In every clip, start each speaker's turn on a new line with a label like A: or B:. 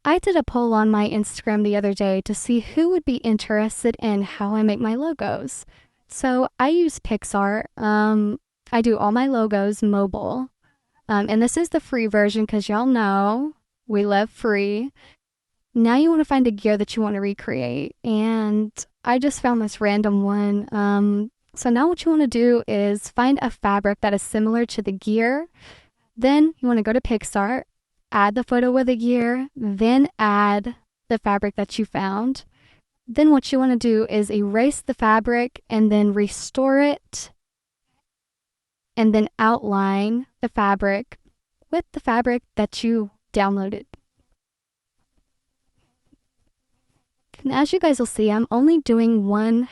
A: I did a poll on my Instagram the other day to see who would be interested in how I make my logos. So I use Pixar. I do all my logos mobile. And this is the free version because y'all know we love free. Now you want to find a gear that you want to recreate. And I just found this random one. So now what you want to do is find a fabric that is similar to the gear. Then you want to go to Pixar, add the photo with the gear, then add the fabric that you found. Then what you want to do is erase the fabric and then restore it and then outline the fabric with the fabric that you downloaded. And as you guys will see, I'm only doing one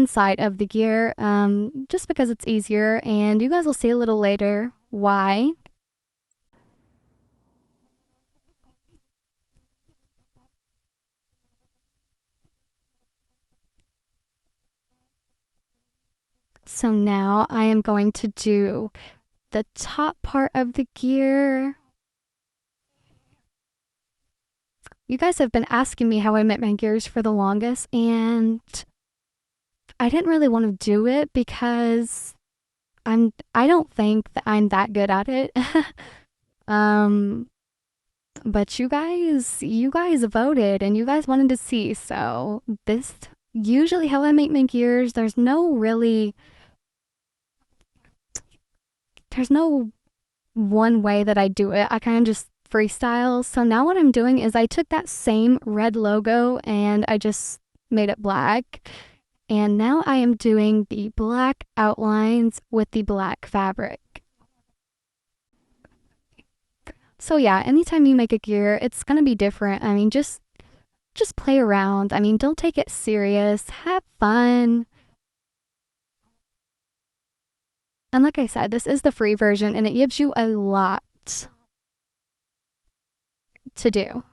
A: side of the gear just because it's easier, and you guys will see a little later why. So now I am going to do the top part of the gear. You guys have been asking me how I make my gears for the longest, and I didn't really want to do it because I don't think that I'm that good at it. um but you guys voted and you guys wanted to see. So this usually how I make my gears, there's no one way that I do it. I kind of just freestyle. So now what I'm doing is I took that same red logo and I just made it black. And now I am doing the black outlines with the black fabric. So yeah, anytime you make a gear, it's gonna be different. I mean, just play around. I mean, don't take it serious. Have fun. And like I said, this is the free version and it gives you a lot to do.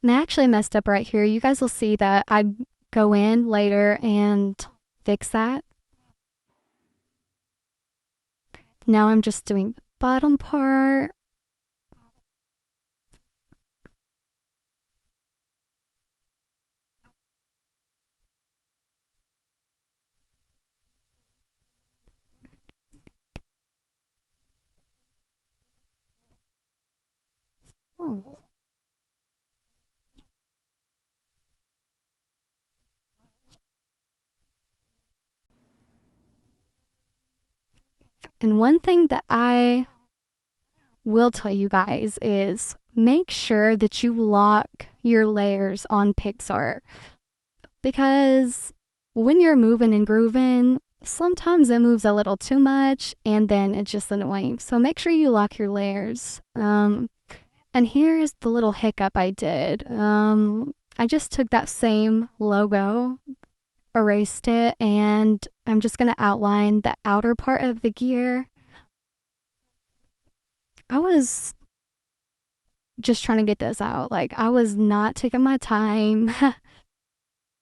A: And I actually messed up right here. You guys will see that I go in later and fix that. Now I'm just doing the bottom part. Oh. And one thing that I will tell you guys is make sure that you lock your layers on Pixar because when you're moving and grooving, sometimes it moves a little too much and then it's just annoying. So make sure you lock your layers. And here's the little hiccup I did. I just took that same logo, erased it, and I'm just gonna outline the outer part of the gear. I was just trying to get this out. Like, I was not taking my time.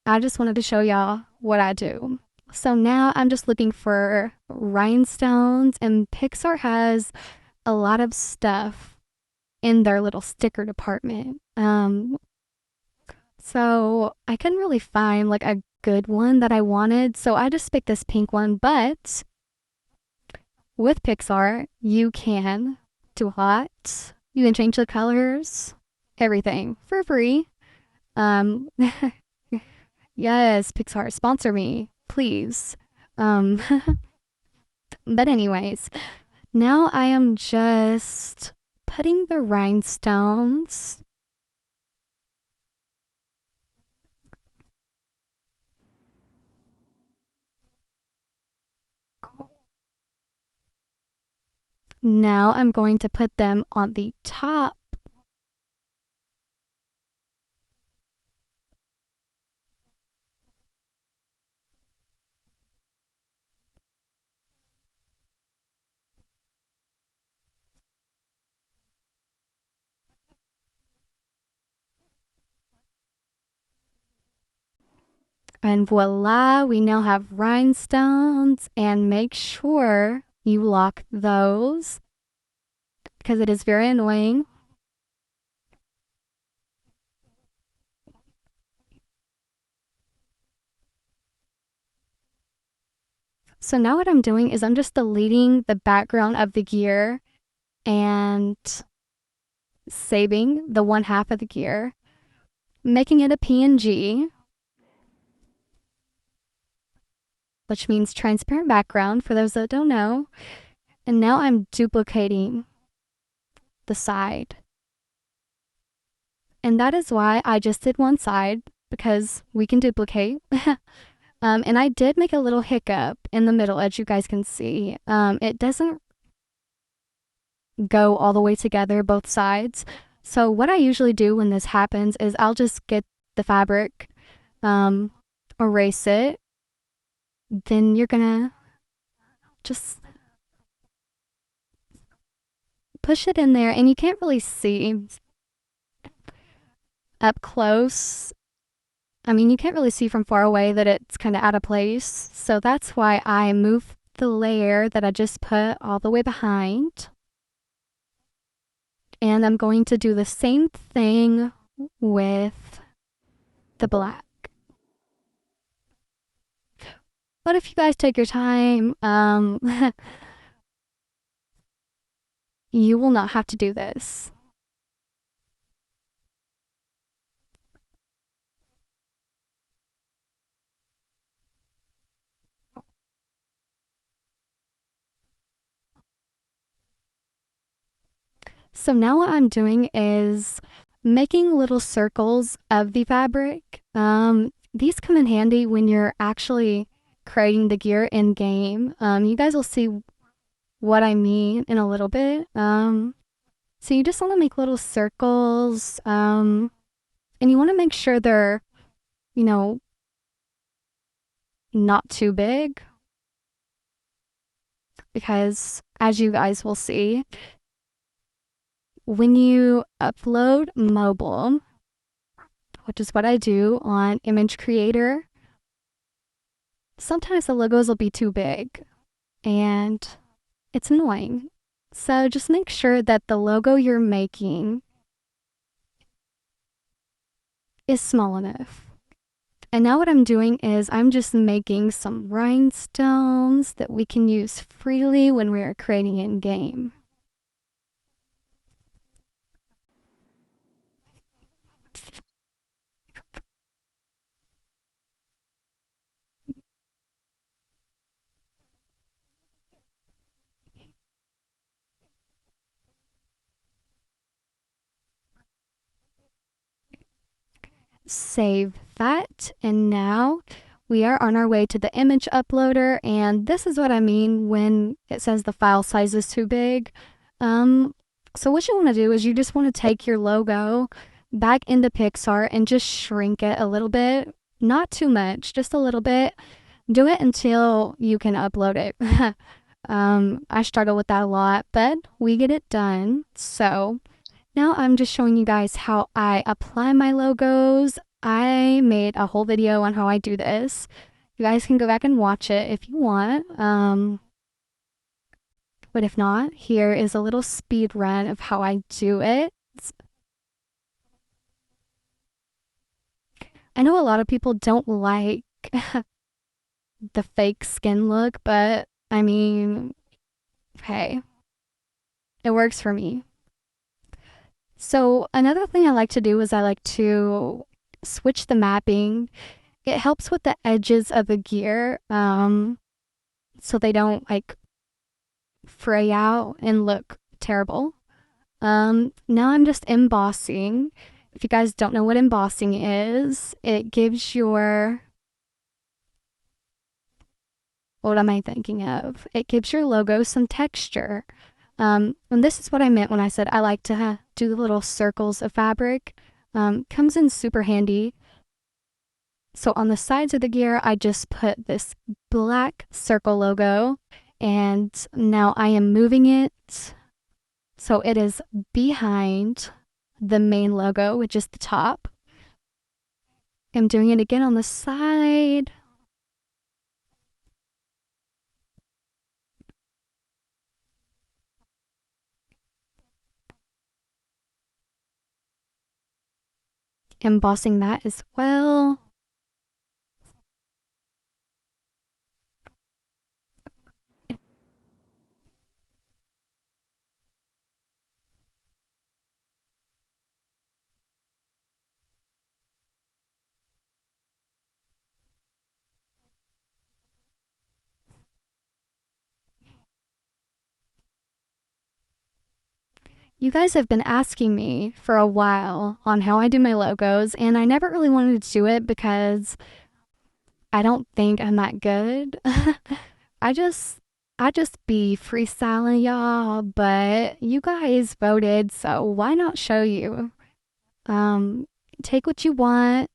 A: I just wanted to show y'all what I do. So now I'm just looking for rhinestones, and Pixar has a lot of stuff in their little sticker department. So I couldn't really find like a good one that I wanted, so I just picked this pink one. But with Pixar, you can do a lot. You can change the colors, everything for free. Um, yes, Pixar, sponsor me, please. Um, but anyways, now I am just putting the rhinestones. Now I'm going to put them on the top. And voila, we now have rhinestones. And make sure you lock those because it is very annoying. So now what I'm doing is I'm just deleting the background of the gear and saving the one half of the gear, making it a PNG, which means transparent background for those that don't know. And now I'm duplicating the side. And that is why I just did one side because we can duplicate. And I did make a little hiccup in the middle, as you guys can see. It doesn't go all the way together, both sides. So what I usually do when this happens is I'll just get the fabric, um, erase it. Then you're gonna just push it in there, and you can't really see up close. I mean, you can't really see from far away that it's kind of out of place. So that's why I move the layer that I just put all the way behind. And I'm going to do the same thing with the black. But if you guys take your time, you will not have to do this. So now what I'm doing is making little circles of the fabric. These come in handy when you're actually creating the gear in game. You guys will see what I mean in a little bit. So you just want to make little circles, and you want to make sure they're, you know, not too big because as you guys will see, when you upload mobile, which is what I do on Image Creator, sometimes the logos will be too big and it's annoying. So just make sure that the logo you're making is small enough. And now what I'm doing is I'm just making some rhinestones that we can use freely when we are creating in game. Save that, and now we are on our way to the image uploader, and this is what I mean when it says the file size is too big. So what you want to do is you just want to take your logo back into Pixar and just shrink it a little bit, not too much, just a little bit. Do it until you can upload it. I struggle with that a lot, but we get it done. So now I'm just showing you guys how I apply my logos. I made a whole video on how I do this. You guys can go back and watch it if you want. But if not, here is a little speed run of how I do it. I know a lot of people don't like the fake skin look, but I mean, hey, it works for me. So another thing I like to do is I like to switch the mapping. It helps with the edges of the gear, so they don't like fray out and look terrible. Now I'm just embossing. If you guys don't know what embossing is, it gives your, what am I thinking of? It gives your logo some texture. And this is what I meant when I said I like to do the little circles of fabric. Comes in super handy. So on the sides of the gear, I just put this black circle logo, and now I am moving it so it is behind the main logo, which is the top. I'm doing it again on the side. embossing that as well. You guys have been asking me for a while on how I do my logos, and I never really wanted to do it because I don't think I'm that good. I just I just be freestyling y'all, but you guys voted, so why not show you? Um Take what you want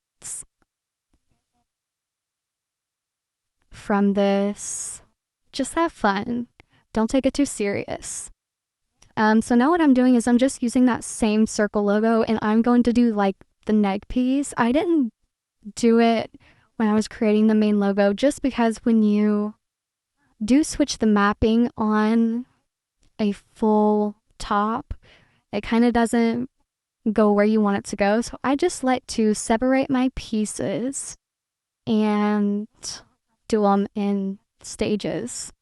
A: from this. Just have fun. Don't take it too serious. So now what I'm doing is I'm just using that same circle logo and I'm going to do like the neck piece. I didn't do it when I was creating the main logo just because when you do switch the mapping on a full top, it kind of doesn't go where you want it to go. So I just like to separate my pieces and do them in stages.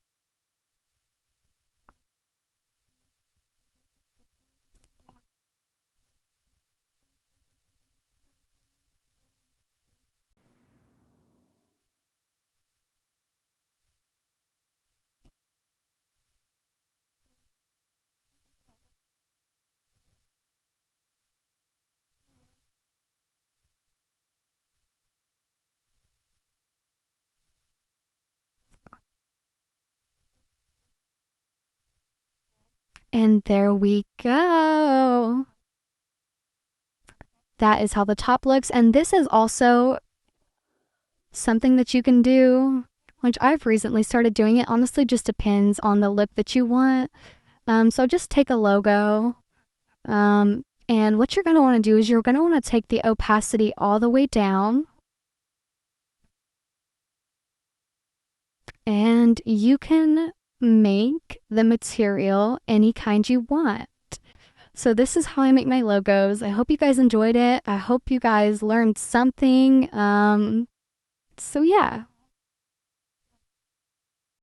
A: And there we go. That is how the top looks. And this is also something that you can do, which I've recently started doing. It honestly just depends on the look that you want. So just take a logo. And what you're going to want to do is you're going to want to take the opacity all the way down. And you can make the material any kind you want. So this is how I make my logos. I hope you guys enjoyed it. I hope you guys learned something. So yeah.